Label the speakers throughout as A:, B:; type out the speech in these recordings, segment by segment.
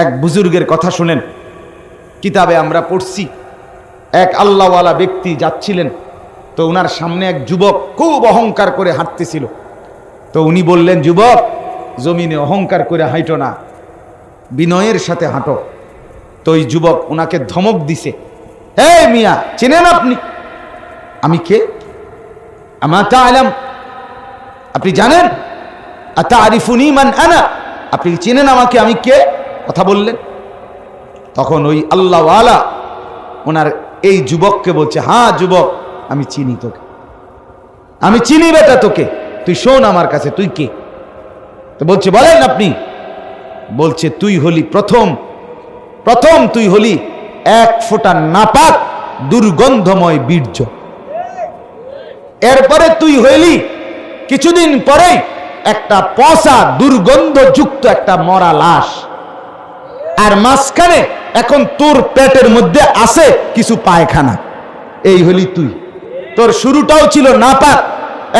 A: এক বুজুর্গের কথা শুনেন, কিতাবে আমরা পড়ছি। এক আল্লাহওয়ালা ব্যক্তি যাচ্ছিলেন, তো উনার সামনে এক যুবক খুব অহংকার করে হাঁটতেছিল। তো উনি বললেন, যুবক, জমিনে অহংকার করে হাঁটো না, বিনয়ের সাথে হাঁটো। তো ওই যুবক উনাকে ধমক দিছে, হে মিয়া, চেনেন আপনি আমি কে? আমা তা'লাম, আপনি জানেন? আতা'রিফুনি মান আনা, আপনি চেনেন আমাকে, আমি কে? কথা বললেন। তখন ওই আল্লাহওয়ালা ওনার এই যুবককে বলছে, হ্যাঁ যুবক, আমি চিনি তোকে, আমি চিনি বেটা তোকে, তুই শোন আমার কাছে, তুই কে? তো বলছে, বলেন আপনি। বলছে, তুই হলি প্রথম তুই হলি এক ফোঁটা নাপাক দুর্গন্ধময় বীর্য। এরপরে তুই হইলি কিছুদিন পরে একটা পচা দুর্গন্ধযুক্ত একটা মরা লাশ। আর মাঝখানে এখন তোর পেটের মধ্যে আছে কিছু পায়খানা। এই হলি তুই। তোর শুরুটাও ছিল নাপাক,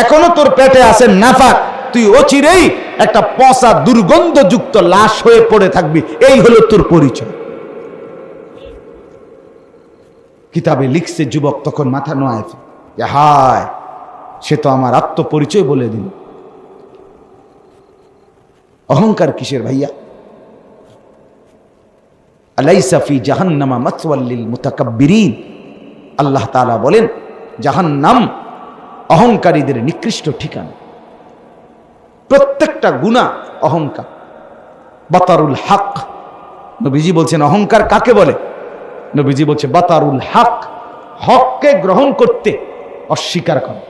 A: এখনো তোর পেটে আছে নাপাক। তুই অচিরেই একটা পচা দুর্গন্ধযুক্ত লাশ হয়ে পড়ে থাকবি। এই হলো তোর পরিচয়। কিতাবে লিখছে, যুবক তখন মাথা নোয়ায়, হায়, সে তো আমার আত্মপরিচয় বলে দিল। অহংকার কিসের ভাইয়া? আলাইসা ফি জাহান্নামা মাসওয়াল লিল মুতাকাব্বিরিন, আল্লাহ তাআলা বলেন, জাহান্নাম অহংকারীদের নিকৃষ্ট ঠিকানা। প্রত্যেকটা গুনাহ অহংকার। বাতারুল হক, নবীজি বলছেন অহংকার কাকে বলে? নবীজি বলছে বাতারুল হক, হককে গ্রহণ করতে অস্বীকার করা,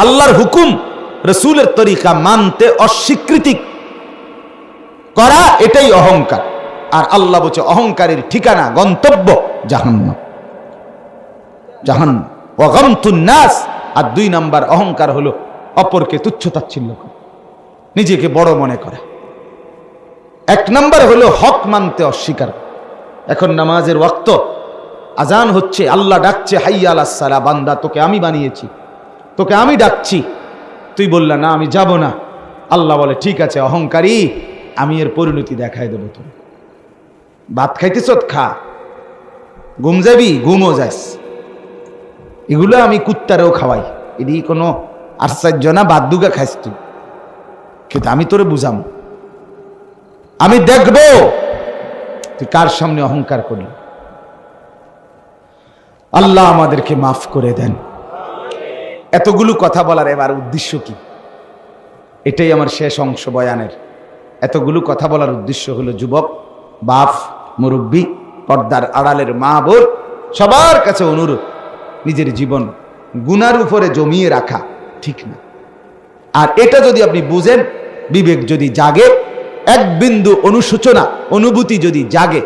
A: আল্লাহর হুকুম রাসূলের তরিকা মানতে অস্বীকৃতি করা, এটাই অহংকার। আর আল্লাহ বলছে অহংকারের ঠিকানা, গন্তব্য জাহান্নাম। জাহান্নাম ওয়া গামতুন নাস। আর 2 নাম্বার অহংকার হলো অপরকে তুচ্ছ-তাচ্ছিল্য করা, নিজেকে বড় মনে করা। 1 নাম্বার হলো হক মানতে অস্বীকার। এখন নামাজের ওয়াক্ত, আজান হচ্ছে, আল্লাহ ডাকছে, হাইয়া আলাস সালাহ, বান্দা তোকে আমি বানিয়েছি, তোকে আমি ডাকছি, তুই বললা না আমি যাব না। আল্লাহ বলে, ঠিক আছে অহংকারী, আমি এর পরিণতি দেখাই দেবো। তুমি ভাত খাইতেছ, খা, ঘুম যাবি, ঘুমও যাস, এগুলো আমি কুত্তারেও খাওয়াই, এটি কোনো আশ্চর্য না। বাদ দুগা খাইস তুই, কিন্তু আমি তোরে বুঝাম, আমি দেখব তুই কার সামনে অহংকার করলি। আল্লাহ আমাদেরকে মাফ করে দেন। এতগুলো কথা বলার এবার উদ্দেশ্য কি? এটাই আমার শেষ অংশ বয়ানের। এতগুলো কথা বলার উদ্দেশ্য হলো, যুবক, বাপ, মুরব্বী, পর্দার আড়ালের মা বোন, সবার কাছে অনুরোধ, নিজের জীবন গুনার উপরে জমিয়ে রাখা ঠিক না। আর এটা যদি আপনি বুঝেন, বিবেক যদি জাগে, এক বিন্দু অনুশোচনা অনুভূতি যদি জাগে,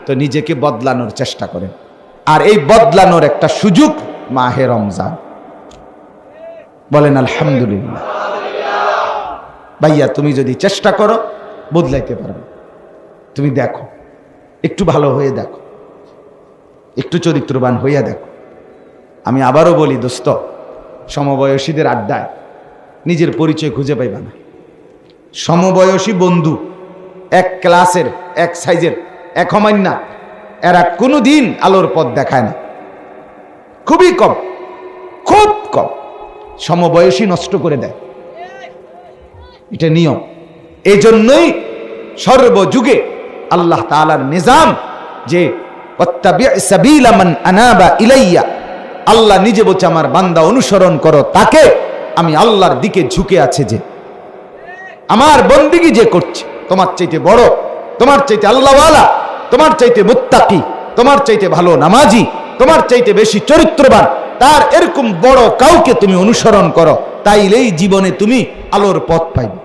A: তো নিজেকে বদলানোর চেষ্টা করেন। আর এই বদলানোর একটা সুযোগ মাহে রমজান। বলেন আলহামদুলিল্লাহ। ভাইয়া, তুমি যদি চেষ্টা করো বদলাইতে পারবে। তুমি দেখো, একটু ভালো হয়ে দেখো, একটু চরিত্রবান হইয়া দেখো। আমি আবারও বলি দোস্ত, সমবয়সীদের আড্ডায় নিজের পরিচয় খুঁজে পাইবা না। সমবয়সী বন্ধু, এক ক্লাসের, এক সাইজের, এক হমান্না, এরা কোনোদিন আলোর পথ দেখায় না। খুবই কম, খুব কম। সমবয়সী নষ্ট করে দেয়, এটা নিয়ম। এই জন্যই সর্বযুগে আল্লাহ তাআলার নিজাম যে ওয়াত্তাবি' সাবিলা মান আনাবা ইলাইয়া, আল্লাহ নিজে বলছে আমার বান্দা অনুসরণ করো তাকে, আমি আল্লাহর দিকে ঝুঁকে আছে, যে আমার বন্দিগি যে করছে, তোমার চাইতে বড়, তোমার চাইতে আল্লাহওয়ালা, তোমার চাইতে মুত্তাকি, তোমার চাইতে ভালো নামাজি, তোমার চাইতে বেশি চরিত্রবান, তার এরকম বড় কাউকে তুমি অনুসরণ করো, তাইলেই জীবনে তুমি আলোর পথ পাইবে।